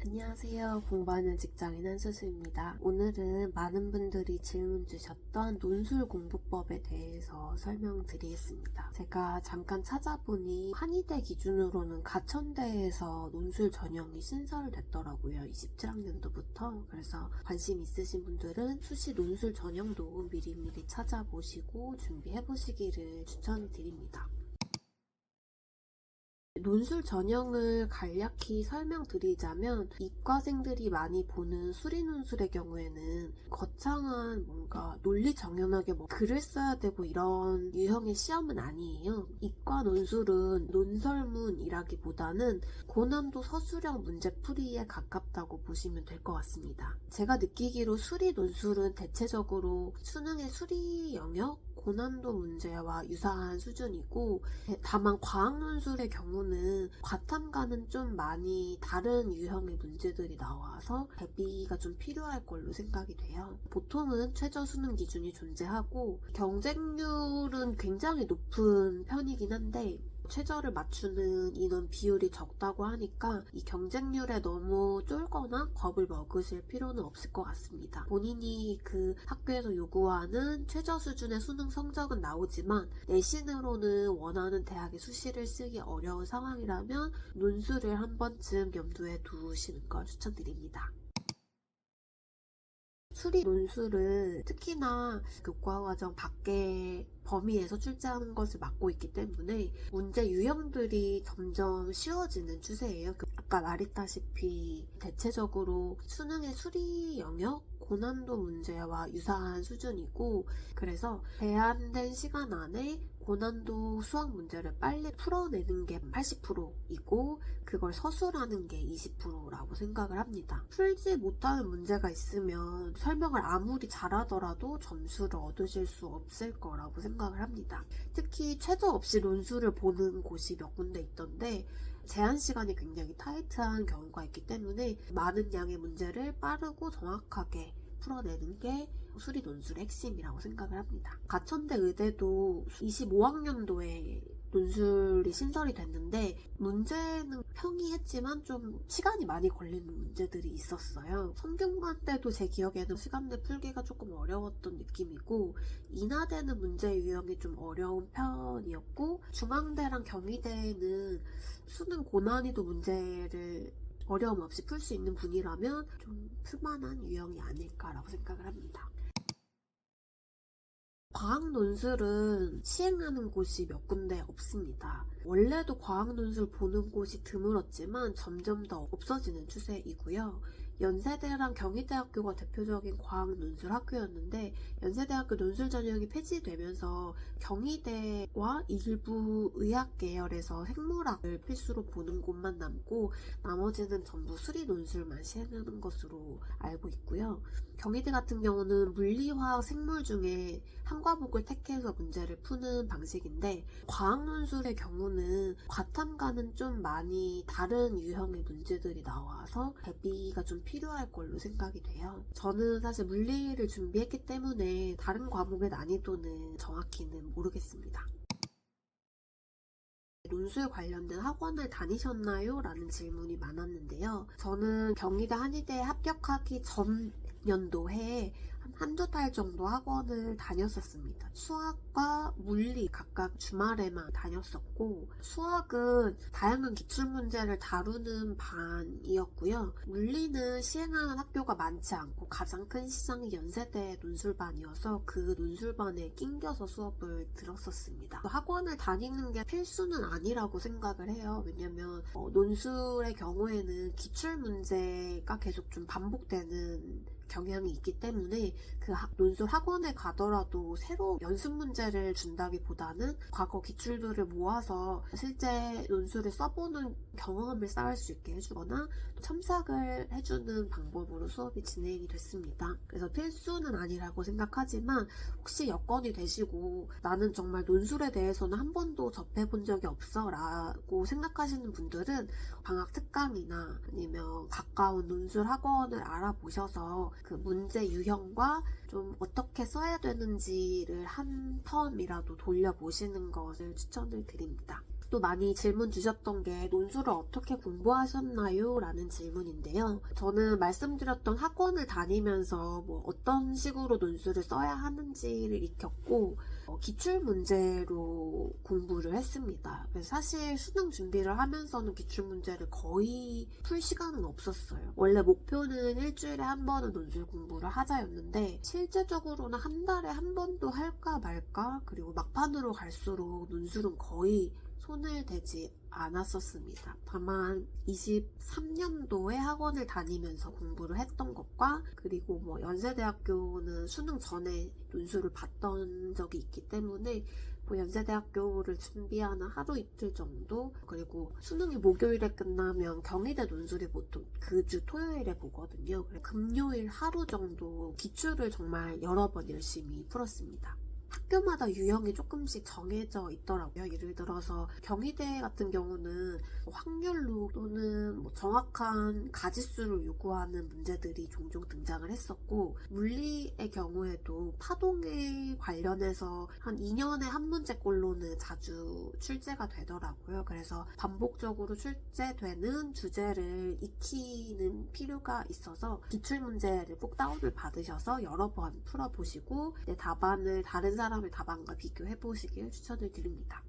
안녕하세요. 공부하는 직장인 한수수입니다. 오늘은 많은 분들이 질문 주셨던 논술 공부법에 대해서 설명드리겠습니다. 제가 잠깐 찾아보니 한의대 기준으로는 가천대에서 논술 전형이 신설됐더라고요. 27학년도부터. 그래서 관심 있으신 분들은 수시 논술 전형도 미리미리 찾아보시고 준비해보시기를 추천드립니다. 논술 전형을 간략히 설명드리자면 이과생들이 많이 보는 수리논술의 경우에는 거창한 뭔가 논리 정연하게 글을 써야 되고 이런 유형의 시험은 아니에요. 이과 논술은 논설문이라기보다는 고난도 서술형 문제풀이에 가깝다고 보시면 될 것 같습니다. 제가 느끼기로 수리논술은 대체적으로 수능의 수리 영역, 고난도 문제와 유사한 수준이고, 다만 과학논술의 경우는 과탐과는 좀 많이 다른 유형의 문제들이 나와서 대비가 좀 필요할 걸로 생각이 돼요. 보통은 최저 수능 기준이 존재하고 경쟁률은 굉장히 높은 편이긴 한데 최저를 맞추는 인원 비율이 적다고 하니까 이 경쟁률에 너무 쫄거나 겁을 먹으실 필요는 없을 것 같습니다. 본인이 그 학교에서 요구하는 최저 수준의 수능 성적은 나오지만 내신으로는 원하는 대학의 수시를 쓰기 어려운 상황이라면 논술을 한 번쯤 염두에 두시는 걸 추천드립니다. 수리 논술은 특히나 교과과정 밖의 범위에서 출제하는 것을 맡고 있기 때문에 문제 유형들이 점점 쉬워지는 추세예요. 아까 말했다시피 대체적으로 수능의 수리 영역, 고난도 문제와 유사한 수준이고, 그래서 제한된 시간 안에 고난도 수학 문제를 빨리 풀어내는 게 80%이고 그걸 서술하는 게 20%라고 생각을 합니다. 풀지 못하는 문제가 있으면 설명을 아무리 잘하더라도 점수를 얻으실 수 없을 거라고 생각을 합니다. 특히 최저 없이 논술을 보는 곳이 몇 군데 있던데 제한 시간이 굉장히 타이트한 경우가 있기 때문에 많은 양의 문제를 빠르고 정확하게 풀어내는 게 수리 논술의 핵심이라고 생각을 합니다. 가천대 의대도 25학년도에 논술이 신설이 됐는데 문제는 평이했지만 좀 시간이 많이 걸리는 문제들이 있었어요. 성균관 때도 제 기억에는 시간 내 풀기가 조금 어려웠던 느낌이고, 인하대는 문제 유형이 좀 어려운 편이었고, 중앙대랑 경희대는 수능 고난이도 문제를 어려움 없이 풀 수 있는 분이라면 좀 풀만한 유형이 아닐까라고 생각을 합니다. 과학논술은 시행하는 곳이 몇 군데 없습니다. 원래도 과학논술 보는 곳이 드물었지만 점점 더 없어지는 추세이고요. 연세대랑 경희대학교가 대표적인 과학논술 학교였는데 연세대학교 논술 전형이 폐지되면서 경희대와 일부 의학 계열에서 생물학을 필수로 보는 곳만 남고 나머지는 전부 수리 논술만 시행하는 것으로 알고 있고요. 경희대 같은 경우는 물리화학 생물 중에 한 과목을 택해서 문제를 푸는 방식인데, 과학논술의 경우는 과탐과는 좀 많이 다른 유형의 문제들이 나와서 대비가 좀 필요할 걸로 생각이 돼요. 저는 사실 물리를 준비했기 때문에 다른 과목의 난이도는 정확히는 모르겠습니다. 논술 관련된 학원을 다니셨나요? 라는 질문이 많았는데요. 저는 경희대 한의대에 합격하기 전 연도에 한두 달 정도 학원을 다녔었습니다. 수학과 물리 각각 주말에만 다녔었고, 수학은 다양한 기출문제를 다루는 반이었고요. 물리는 시행하는 학교가 많지 않고 가장 큰 시장이 연세대 논술반이어서 그 논술반에 낑겨서 수업을 들었었습니다. 학원을 다니는 게 필수는 아니라고 생각을 해요. 왜냐면 논술의 경우에는 기출문제가 계속 좀 반복되는 경향이 있기 때문에 그 논술 학원에 가더라도 새로 연습 문제를 준다기보다는 과거 기출들을 모아서 실제 논술을 써보는 경험을 쌓을 수 있게 해주거나 첨삭을 해주는 방법으로 수업이 진행이 됐습니다. 그래서 필수는 아니라고 생각하지만 혹시 여건이 되시고 나는 정말 논술에 대해서는 한 번도 접해본 적이 없어 라고 생각하시는 분들은 방학 특강이나 아니면 가까운 논술 학원을 알아보셔서 그 문제 유형과 좀 어떻게 써야 되는지를 한 텀이라도 돌려보시는 것을 추천을 드립니다. 또 많이 질문 주셨던 게 논술을 어떻게 공부하셨나요? 라는 질문인데요. 저는 말씀드렸던 학원을 다니면서 뭐 어떤 식으로 논술을 써야 하는지를 익혔고 기출문제로 공부를 했습니다. 그래서 사실 수능 준비를 하면서는 기출문제를 거의 풀 시간은 없었어요. 원래 목표는 일주일에 한 번은 논술 공부를 하자였는데 실제적으로는 한 달에 한 번도 할까 말까, 그리고 막판으로 갈수록 논술은 거의 손을 대지 않았었습니다. 다만 23년도에 학원을 다니면서 공부를 했던 것과 그리고 뭐 연세대학교는 수능 전에 논술을 봤던 적이 있기 때문에 뭐 연세대학교를 준비하는 하루 이틀 정도, 그리고 수능이 목요일에 끝나면 경희대 논술이 보통 그 주 토요일에 보거든요. 금요일 하루 정도 기출을 정말 여러 번 열심히 풀었습니다. 학교마다 유형이 조금씩 정해져 있더라고요. 예를 들어서 경희대 같은 경우는 확률로 또는 뭐 정확한 가지수를 요구하는 문제들이 종종 등장을 했었고, 물리의 경우에도 파동에 관련해서 한 2년에 한 문제꼴로는 자주 출제가 되더라고요. 그래서 반복적으로 출제되는 주제를 익히는 필요가 있어서 기출문제를 꼭 다운을 받으셔서 여러 번 풀어보시고 답안을 다른 사람의 답안과 비교해보시길 추천을 드립니다.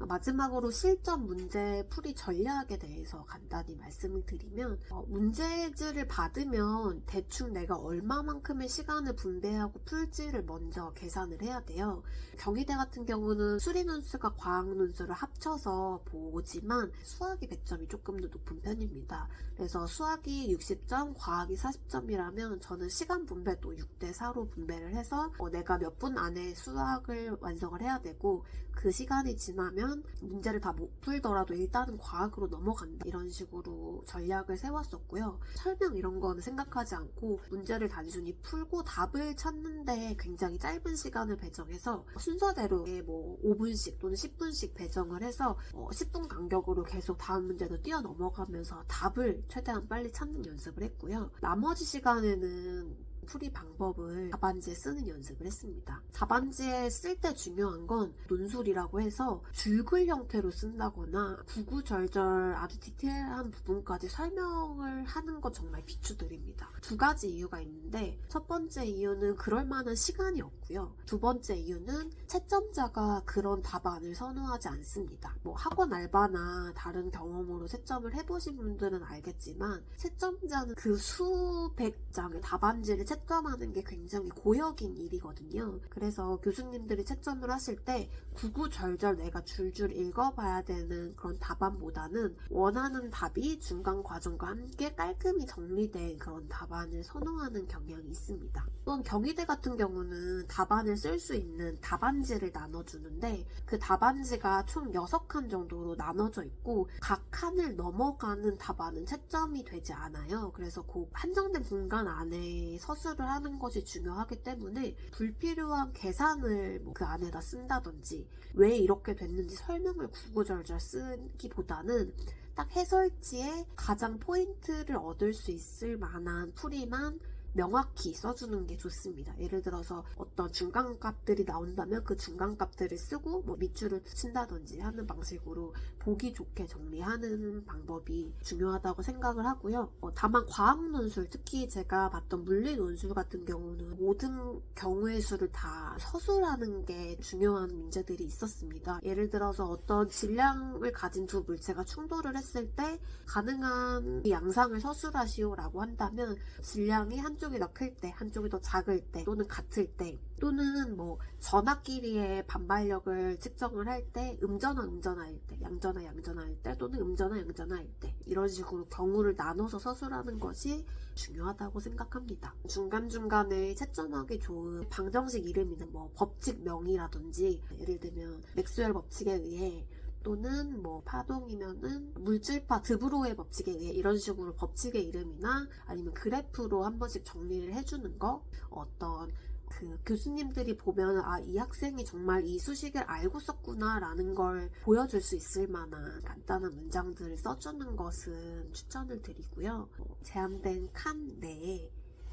마지막으로 실전 문제 풀이 전략에 대해서 간단히 말씀을 드리면 문제지를 받으면 대충 내가 얼마만큼의 시간을 분배하고 풀지를 먼저 계산을 해야 돼요. 경희대 같은 경우는 수리논술과 과학논술을 합쳐서 보지만 수학이 100점이 조금 더 높은 편입니다. 그래서 수학이 60점, 과학이 40점이라면 저는 시간 분배도 6대4로 분배를 해서 내가 몇 분 안에 수학을 완성을 해야 되고, 그 시간이 지나면 문제를 다 못 풀더라도 일단은 과학으로 넘어간다, 이런 식으로 전략을 세웠었고요. 설명 이런 거는 생각하지 않고 문제를 단순히 풀고 답을 찾는데 굉장히 짧은 시간을 배정해서 순서대로 뭐 5분씩 또는 10분씩 배정을 해서 10분 간격으로 계속 다음 문제도 뛰어 넘어가면서 답을 최대한 빨리 찾는 연습을 했고요. 나머지 시간에는 풀이 방법을 답안지에 쓰는 연습을 했습니다. 답안지에 쓸 때 중요한 건 논술이라고 해서 줄글 형태로 쓴다거나 구구절절 아주 디테일한 부분까지 설명을 하는 거 정말 비추드립니다. 두 가지 이유가 있는데, 첫 번째 이유는 그럴 만한 시간이 없고요. 두 번째 이유는 채점자가 그런 답안을 선호하지 않습니다. 뭐 학원 알바나 다른 경험으로 채점을 해보신 분들은 알겠지만 채점자는 그 수백 장의 답안지를 채점하는 게 굉장히 고역인 일이거든요. 그래서 교수님들이 채점을 하실 때 구구절절 내가 줄줄 읽어봐야 되는 그런 답안보다는 원하는 답이 중간 과정과 함께 깔끔히 정리된 그런 답안을 선호하는 경향이 있습니다. 또한 경희대 같은 경우는 답안을 쓸 수 있는 답안지를 나눠주는데, 그 답안지가 총 6칸 정도로 나눠져 있고 각 칸을 넘어가는 답안은 채점이 되지 않아요. 그래서 그 한정된 공간 안에 서술을 하는 것이 중요하기 때문에 불필요한 계산을 그 안에다 쓴다든지 왜 이렇게 됐는지 설명을 구구절절 쓰기보다는 딱 해설지에 가장 포인트를 얻을 수 있을 만한 풀이만 명확히 써주는 게 좋습니다. 예를 들어서 어떤 중간값들이 나온다면 그 중간값들을 쓰고 뭐 밑줄을 친다든지 하는 방식으로 보기 좋게 정리하는 방법이 중요하다고 생각을 하고요. 다만 과학논술, 특히 제가 봤던 물리논술 같은 경우는 모든 경우의 수를 다 서술하는 게 중요한 문제들이 있었습니다. 예를 들어서 어떤 질량을 가진 두 물체가 충돌을 했을 때 가능한 양상을 서술하시오라고 한다면 질량이 한쪽이 더 클 때, 한쪽이 더 작을 때, 또는 같을 때, 또는 뭐 전압끼리의 반발력을 측정을 할 때 음전화일 때, 양전화일 때, 또는 양전화일 때, 이런 식으로 경우를 나눠서 서술하는 것이 중요하다고 생각합니다. 중간중간에 채점하기 좋은 방정식 이름이나 뭐 법칙명이라든지, 예를 들면 맥스웰 법칙에 의해, 또는 뭐 파동이면은 물질파 드브로의 법칙에 의해, 이런 식으로 법칙의 이름이나 아니면 그래프로 한 번씩 정리를 해주는 거, 어떤 그 교수님들이 보면 이 학생이 정말 이 수식을 알고 썼구나 라는 걸 보여줄 수 있을 만한 간단한 문장들을 써주는 것은 추천을 드리고요. 제한된 칸 내에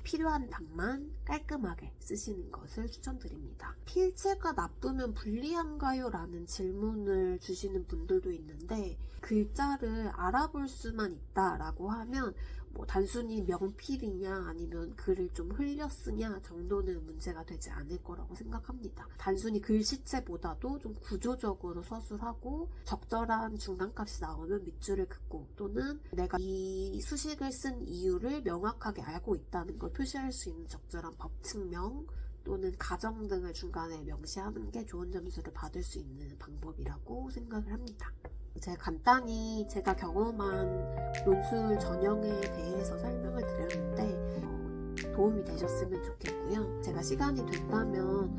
필요한 방만 깔끔하게 쓰시는 것을 추천드립니다. 필체가 나쁘면 불리한가요? 라는 질문을 주시는 분들도 있는데 글자를 알아볼 수만 있다라고 하면 단순히 명필이냐 아니면 글을 좀 흘려 쓰냐 정도는 문제가 되지 않을 거라고 생각합니다. 단순히 글씨체보다도 좀 구조적으로 서술하고 적절한 중간값이 나오면 밑줄을 긋고 또는 내가 이 수식을 쓴 이유를 명확하게 알고 있다는 걸 표시할 수 있는 적절한 법칙명 또는 가정 등을 중간에 명시하는 게 좋은 점수를 받을 수 있는 방법이라고 생각을 합니다. 제가 간단히 제가 경험한 논술 전형에 대해서 설명을 드렸는데 도움이 되셨으면 좋겠고요. 제가 시간이 된다면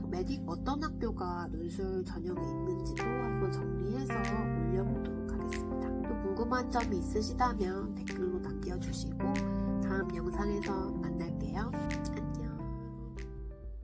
어떤 학교가 논술 전형에 있는지도 한번 정리해서 올려보도록 하겠습니다. 또 궁금한 점이 있으시다면 댓글로 남겨주시고 다음 영상에서 만날게요.